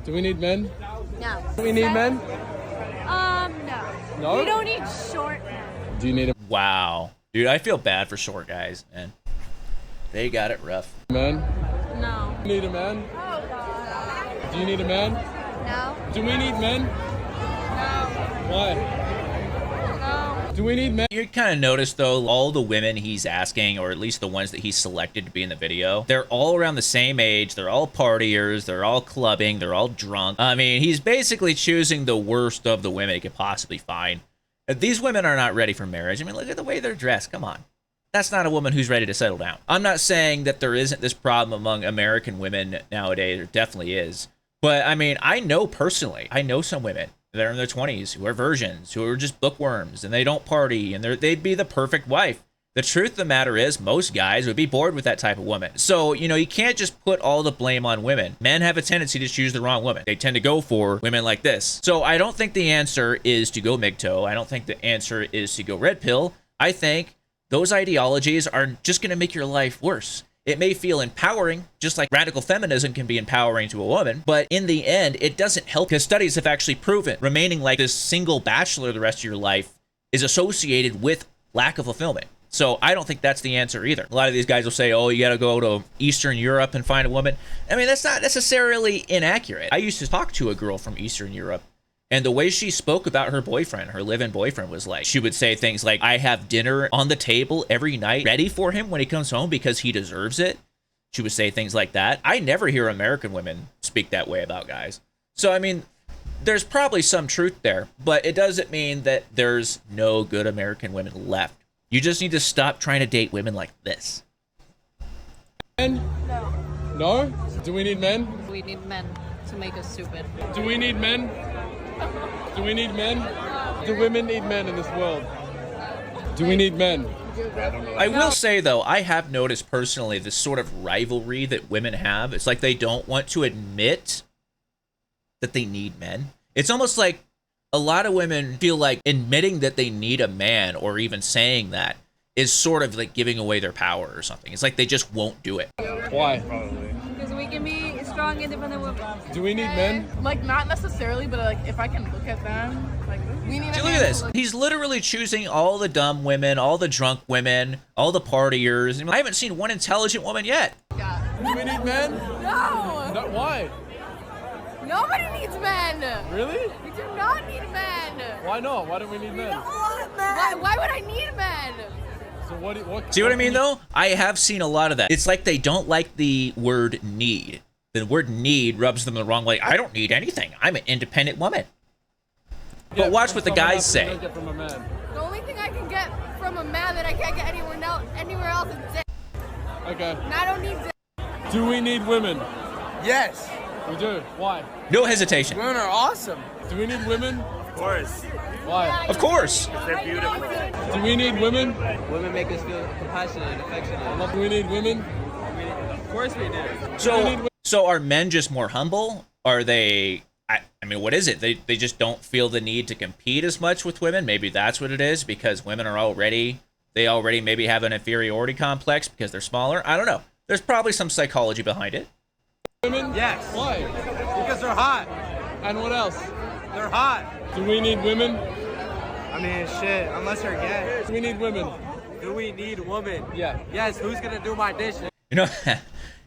Do we need men? No. Do we need men? No. No? We don't need short men. Do you need a Wow. Dude, I feel bad for short guys, man. They got it rough. man? No. Do you need a man? Oh, God. Do you need a man? No. Do we need men? No. Why? No. Do we need men? You kind of notice, though, all the women he's asking, or at least the ones that he selected to be in the video, they're all around the same age. They're all partiers. They're all clubbing. They're all drunk. I mean, he's basically choosing the worst of the women he could possibly find. These women are not ready for marriage. I mean, look at the way they're dressed. Come on. That's not a woman who's ready to settle down. I'm not saying that there isn't this problem among American women nowadays. There definitely is. But, I mean, I know personally, I know some women that are in their 20s who are virgins, who are just bookworms, and they don't party, and they'd be the perfect wife. The truth of the matter is, most guys would be bored with that type of woman. So, you know, you can't just put all the blame on women. Men have a tendency to choose the wrong woman. They tend to go for women like this. So I don't think the answer is to go MGTOW. I don't think the answer is to go red pill. I think those ideologies are just going to make your life worse. It may feel empowering, just like radical feminism can be empowering to a woman, but in the end, it doesn't help because studies have actually proven remaining like this single bachelor the rest of your life is associated with lack of fulfillment. So I don't think that's the answer either. A lot of these guys will say, oh, you got to go to Eastern Europe and find a woman. I mean, that's not necessarily inaccurate. I used to talk to a girl from Eastern Europe, and the way she spoke about her boyfriend, her live-in boyfriend, was like, she would say things like, I have dinner on the table every night ready for him when he comes home because he deserves it. She would say things like that. I never hear American women speak that way about guys. So, I mean, there's probably some truth there, but it doesn't mean that there's no good American women left. You just need to stop trying to date women like this. Men? No. No? Do we need men? We need men to make us stupid. Do we need men? Do we need men? Do women need men in this world? Do we need men? I will say, though, I have noticed personally this sort of rivalry that women have. It's like they don't want to admit that they need men. It's almost like a lot of women feel like admitting that they need a man, or even saying that, is sort of like giving away their power or something. It's like they just won't do it. Why? Because we can be strong, independent women. Do we need men? Like, not necessarily, but like, if I can look at them, like, we need See, a look man at to this. He's literally choosing all the dumb women, all the drunk women, all the partiers. I haven't seen one intelligent woman yet. Yeah. Do we need men? No! No, why? Nobody needs men! Really? We do not need men! Why not? Why don't we need men? Why would I need men? So what See what I mean, though? I have seen a lot of that. It's like they don't like the word need. The word need rubs them the wrong way. I don't need anything. I'm an independent woman. Yeah, But watch from what the someone guys else say. you don't get from a man. The only thing I can get from a man that I can't get anywhere else is dick. Okay. And I don't need dick. Do we need women? Yes, We do. Why? No hesitation. women are awesome. Do we need women? Of course, Why? Of course. they're beautiful. Do we need women? Women make us feel compassionate and affectionate. Do we need women? Of course we do. So are men just more humble? Are they... I mean, what is it? They just don't feel the need to compete as much with women? Maybe that's what it is, because women are already... They already maybe have an inferiority complex because they're smaller? I don't know. There's probably some psychology behind it. Women? Yes. Why? Because they're hot. And what else? They're hot. Do we need women? I mean, shit, unless you're gay. Do we need women? Do we need women? Yeah. Yes, who's gonna do my dishes? You know,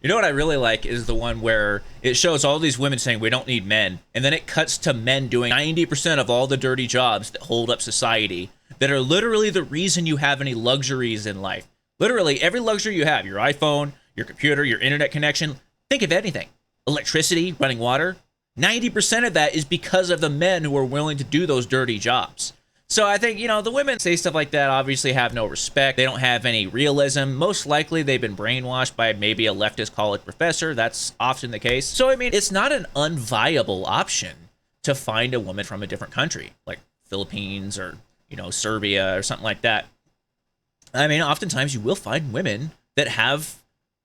you know what I really like is the one where it shows all these women saying we don't need men, and then it cuts to men doing 90% of all the dirty jobs that hold up society, that are literally the reason you have any luxuries in life. Literally, every luxury you have, your iPhone, your computer, your internet connection, think of anything. Electricity, running water, 90% of that is because of the men who are willing to do those dirty jobs. So I think, you know, the women say stuff like that obviously have no respect. They don't have any realism. Most likely they've been brainwashed by maybe a leftist college professor. That's often the case. So, I mean, it's not an unviable option to find a woman from a different country, like Philippines or, you know, Serbia or something like that. I mean, oftentimes you will find women that have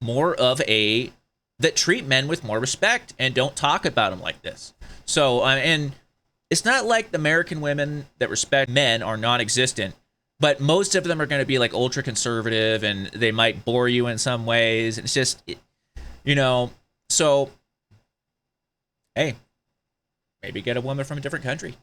more of a... that treat men with more respect and don't talk about them like this. So, and it's not like the American women that respect men are non-existent, but most of them are going to be like ultra conservative and they might bore you in some ways. It's just, you know, so, hey, maybe get a woman from a different country.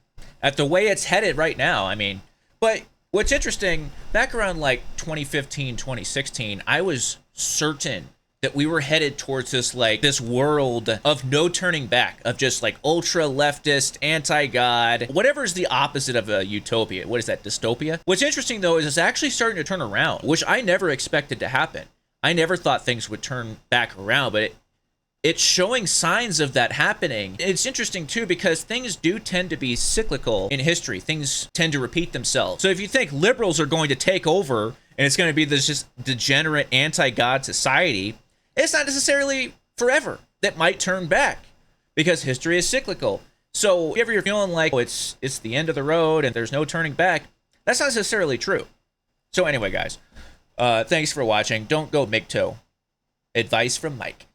At the way it's headed right now, I mean, but what's interesting, back around like 2015, 2016, I was certain that we were headed towards this world of no turning back, of just like ultra leftist, anti-God, whatever's the opposite of a utopia. What is that, dystopia? What's interesting though is it's actually starting to turn around, which I never expected to happen. I never thought things would turn back around, but it's showing signs of that happening. It's interesting too because things do tend to be cyclical in history. Things tend to repeat themselves. So if you think liberals are going to take over and it's going to be this just degenerate anti-God society, it's not necessarily forever. That might turn back because history is cyclical. So if you're feeling like it's the end of the road and there's no turning back, that's not necessarily true. So anyway, guys, thanks for watching. Don't go MGTOW. Advice from Mike.